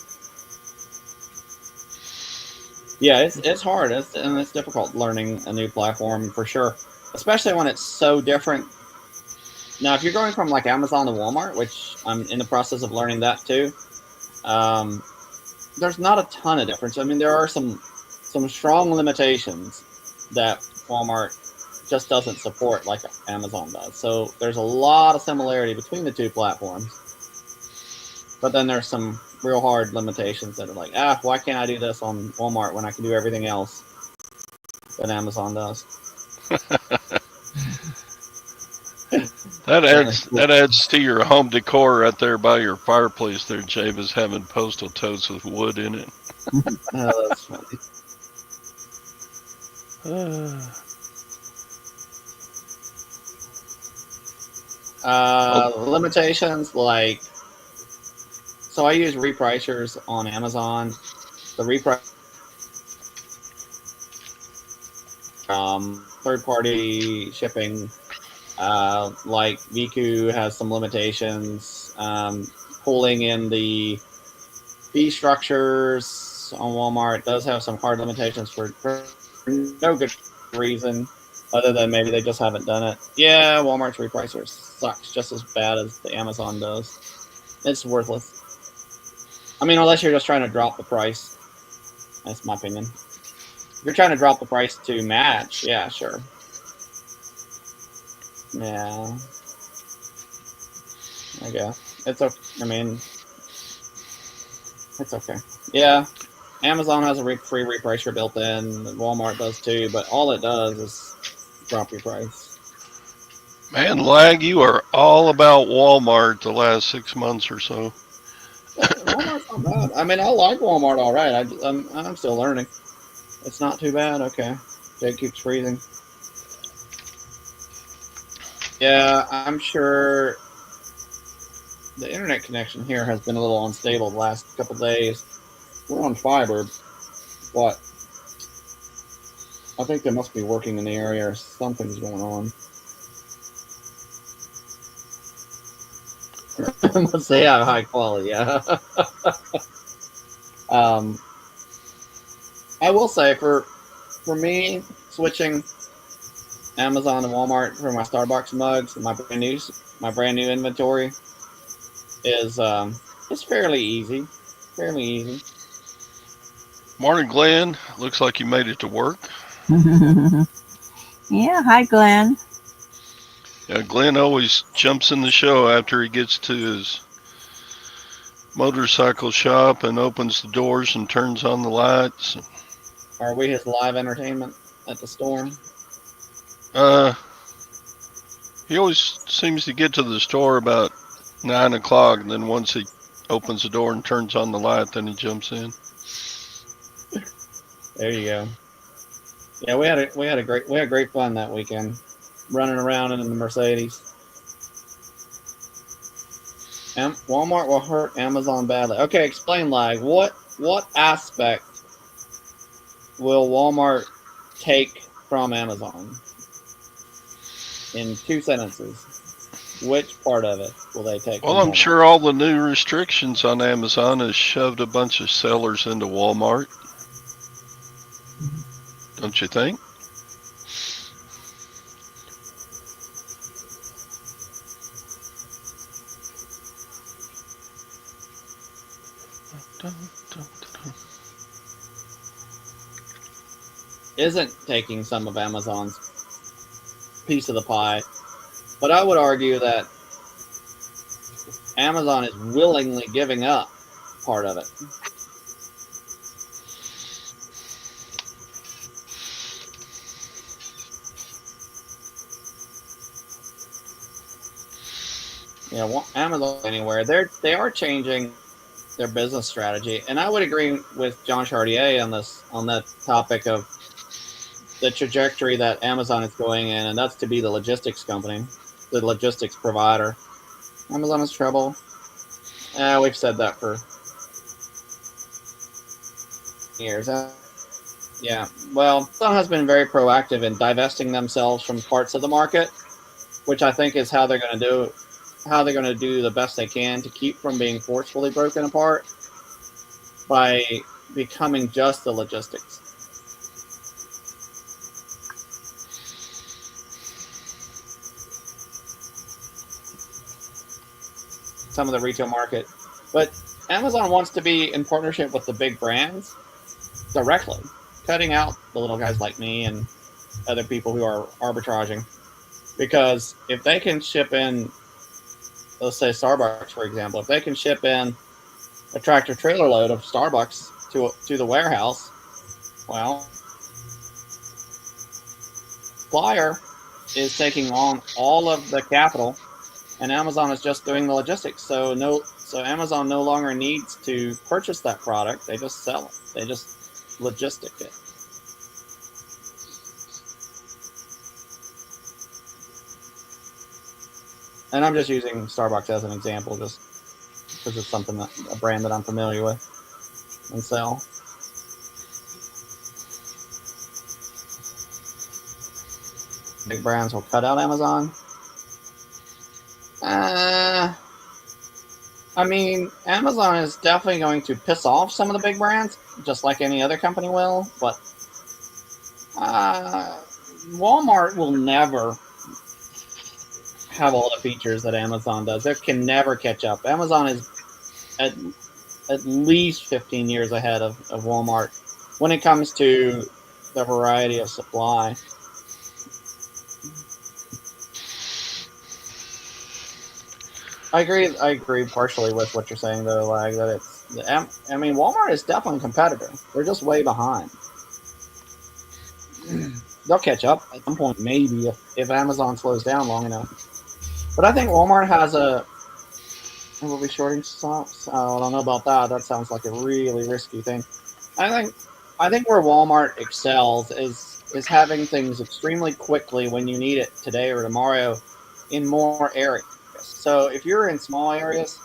Yeah, it's hard. It's difficult learning a new platform for sure, especially when it's so different. Now, if you're going from like Amazon to Walmart, which I'm in the process of learning that too, there's not a ton of difference. I mean, there are some strong limitations that Walmart just doesn't support like Amazon does. So there's a lot of similarity between the two platforms. But then there's some real hard limitations that are like, why can't I do this on Walmart when I can do everything else than Amazon does. That adds to your home decor right there by your fireplace there, Javis, having postal totes with wood in it. Oh, that's funny. Limitations like, so I use repricers on Amazon. The reprice third-party shipping, like Viku has some limitations. Pulling in the fee structures on Walmart does have some hard limitations for no good reason, other than maybe they just haven't done it. Yeah, Walmart's repricer sucks just as bad as the Amazon does. It's worthless. I mean, unless you're just trying to drop the price. That's my opinion. If you're trying to drop the price to match, yeah, sure. Yeah. I guess. It's okay. I mean, it's okay. Yeah. Amazon has a free repricer built in. Walmart does too, but all it does is drop your price. Man, Lag, you are all about Walmart the last 6 months or so. Walmart's not bad. I mean, I like Walmart all right. I'm still learning. It's not too bad. Okay. Jake keeps freezing. Yeah, I'm sure the internet connection here has been a little unstable the last couple days. We're on fiber, but I think they must be working in the area or something's going on. Let's say high quality, yeah. I will say for me, switching Amazon to Walmart for my Starbucks mugs and my brand new inventory is it's fairly easy. Fairly easy. Morning, Glenn. Looks like you made it to work. Yeah, hi Glenn. Yeah, Glenn always jumps in the show after he gets to his motorcycle shop and opens the doors and turns on the lights. Are we his live entertainment at the store? He always seems to get to the store about 9 o'clock, and then once he opens the door and turns on the light, then he jumps in. There you go. Yeah, we had great fun that weekend, running around in the Mercedes. Walmart will hurt Amazon badly. Okay, explain, Lag. What aspect will Walmart take from Amazon? In 2 sentences. Which part of it will they take? Well, I'm sure all the new restrictions on Amazon has shoved a bunch of sellers into Walmart. Don't you think? Isn't taking some of Amazon's piece of the pie, but I would argue that Amazon is willingly giving up part of it. You know, Amazon anywhere they are changing their business strategy, and I would agree with John Chartier on that topic of the trajectory that Amazon is going in, and that's to be the logistics company, the logistics provider. Amazon is trouble. We've said that for years. Yeah. Well, Amazon has been very proactive in divesting themselves from parts of the market, which I think is how they're going to do the best they can to keep from being forcefully broken apart by becoming just the logistics. Some of the retail market, but Amazon wants to be in partnership with the big brands directly, cutting out the little guys like me and other people who are arbitraging, because if they can ship in, let's say Starbucks, for example, if they can ship in a tractor trailer load of Starbucks to the warehouse, well, supplier is taking on all of the capital, and Amazon is just doing the logistics. So Amazon no longer needs to purchase that product. They just sell it. They just logistic it. And I'm just using Starbucks as an example, just because it's a brand that I'm familiar with and sell. Big brands will cut out Amazon. I mean, Amazon is definitely going to piss off some of the big brands, just like any other company will. But Walmart will never have all the features that Amazon does. It can never catch up. Amazon is at least 15 years ahead of Walmart when it comes to the variety of supply. I agree partially with what you're saying though, like that I mean, Walmart is definitely a competitor. They're just way behind. They'll catch up at some point, maybe if Amazon slows down long enough. But I think Walmart has will be shorting stocks. I don't know about that. That sounds like a really risky thing. I think where Walmart excels is having things extremely quickly when you need it today or tomorrow in more areas. So if you're in small areas,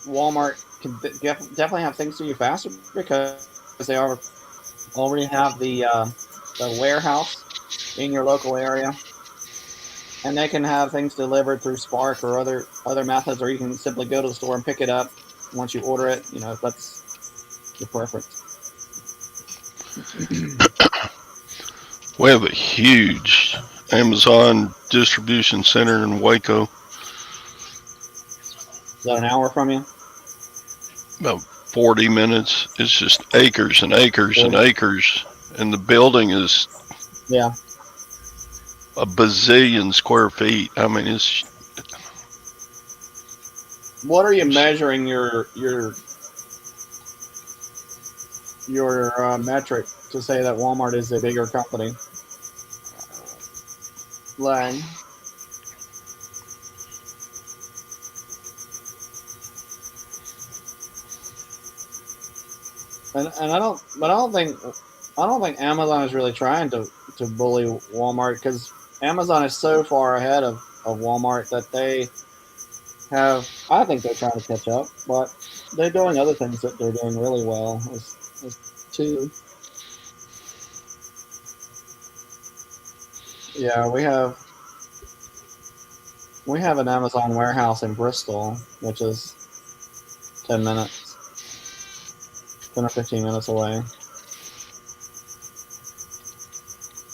Walmart can definitely have things to you faster because they already have the warehouse in your local area, and they can have things delivered through Spark or other methods, or you can simply go to the store and pick it up once you order it. You know, if that's your preference. We have a huge Amazon distribution center in Waco. Is that an hour from you? About 40 minutes. It's just acres and acres and acres. And the building is a bazillion square feet. I mean, it's... What are you measuring your metric to say that Walmart is a bigger company? Lang. And I don't think Amazon is really trying to bully Walmart, because Amazon is so far ahead of Walmart that they have. I think they're trying to catch up, but they're doing other things that they're doing really well as too. Yeah, we have an Amazon warehouse in Bristol, which is 10 or 15 minutes away.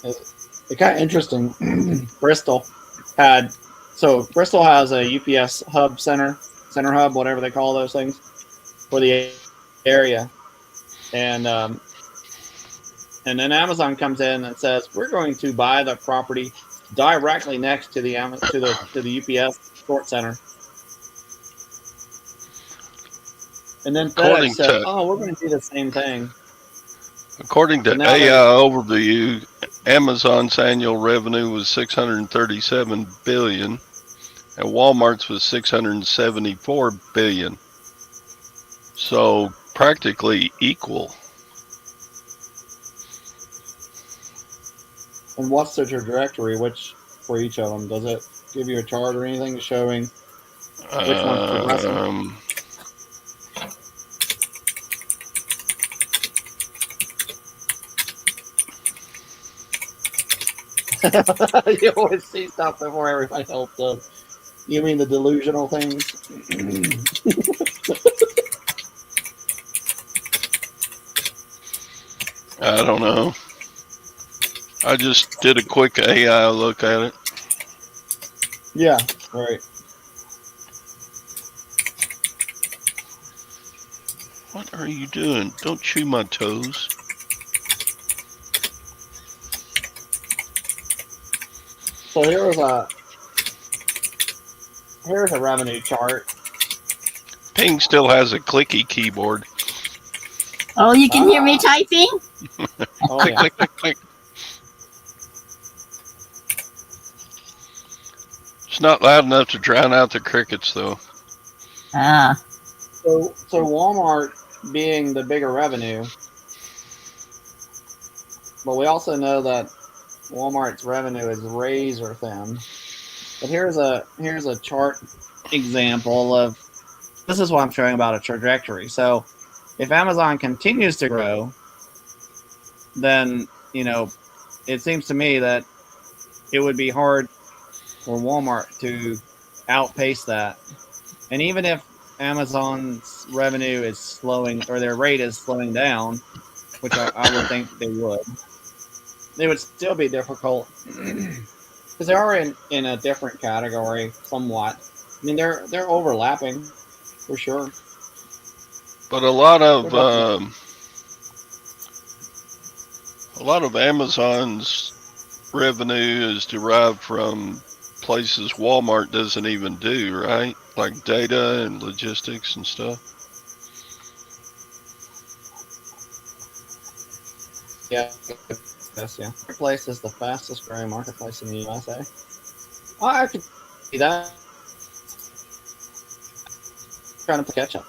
It's kind of interesting. Bristol has a UPS hub center hub, whatever they call those things, for the area, and then Amazon comes in and says, we're going to buy the property directly next to the UPS sort center. And then FedEx said, we're going to do the same thing. According to AI Overview, Amazon's annual revenue was $637 billion, and Walmart's was $674 billion. So practically equal. And what's the trajectory for each of them? Does it give you a chart or anything showing which one's progressing? You always see stuff before everybody else does. You mean the delusional things? I don't know. I just did a quick AI look at it. Yeah, right. What are you doing? Don't chew my toes. So here's a revenue chart. Ping still has a clicky keyboard. Oh, you can hear me typing? Oh, Click, yeah. click, click, click. It's not loud enough to drown out the crickets, though. Ah. So Walmart being the bigger revenue, but we also know that Walmart's revenue is razor thin. But here's a chart example of this is what I'm showing about a trajectory. So if Amazon continues to grow, then it seems to me that it would be hard for Walmart to outpace that. And even if Amazon's revenue is slowing or their rate is slowing down, which I would think they would, it would still be difficult because they are in a different category somewhat. I mean, they're overlapping for sure. But a lot of Amazon's revenue is derived from places Walmart doesn't even do, right? Like data and logistics and stuff. Yeah, yes, yeah. Marketplace is the fastest growing marketplace in the USA. I could see that. Trying to catch up.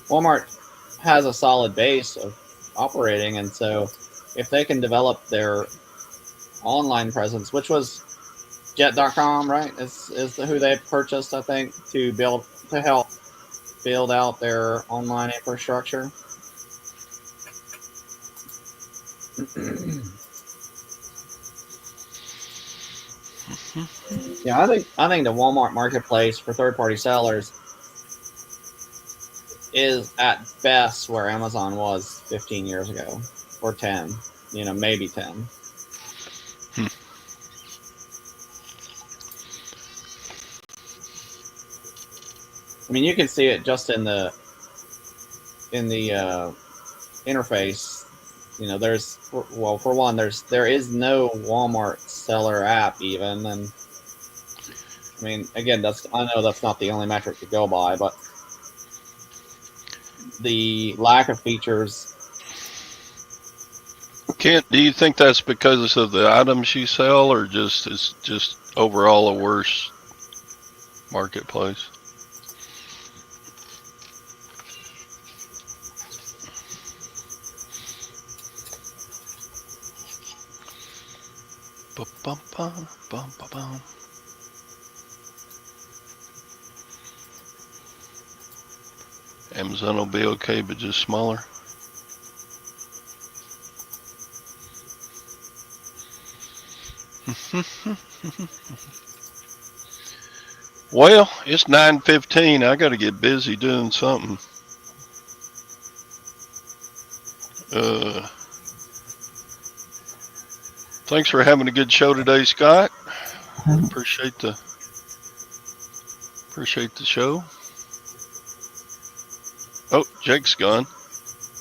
Walmart has a solid base of operating, and so if they can develop their online presence, which was Jet.com, right? Is who they purchased, I think, to help build out their online infrastructure. Yeah, I think the Walmart marketplace for third-party sellers is at best where Amazon was 15 years ago, or 10, maybe 10. I mean, you can see it just in the interface. There's for one, there is no Walmart seller app even, and I mean, again, I know that's not the only metric to go by, but the lack of features. Kent, do you think that's because of the items you sell, or it's just overall a worse marketplace? Amazon will be okay, but just smaller. Well, it's 9:15. I got to get busy doing something. Thanks for having a good show today, Scott. Appreciate the show. Oh, Jake's gone.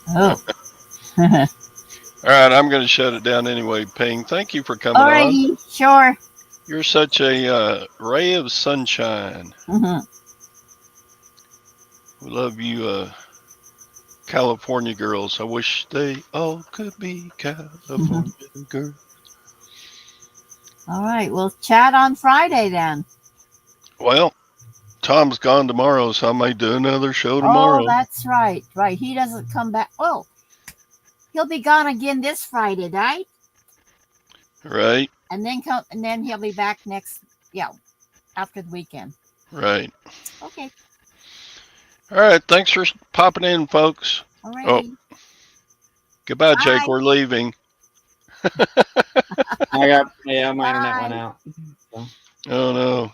Oh. All right, I'm going to shut it down anyway. Ping, thank you for coming Alrighty, on. sure. You're such a ray of sunshine. Mm-hmm. We love you, California girls. I wish they all could be California girls. All right, we'll chat on Friday then. Well, Tom's gone tomorrow, so I may do another show tomorrow. Oh, that's right. Right. He doesn't come back. Oh, he'll be gone again this Friday, right? Right. And then he'll be back after the weekend. Right. Okay. All right. Thanks for popping in, folks. All right. Oh, goodbye, Bye. Jake. We're leaving. My internet went out. So. Oh no.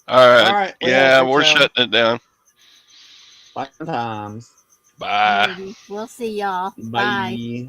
All right. All right. Yeah, we're shutting it down. Fun times. Bye. Alrighty. We'll see y'all. Bye. Bye.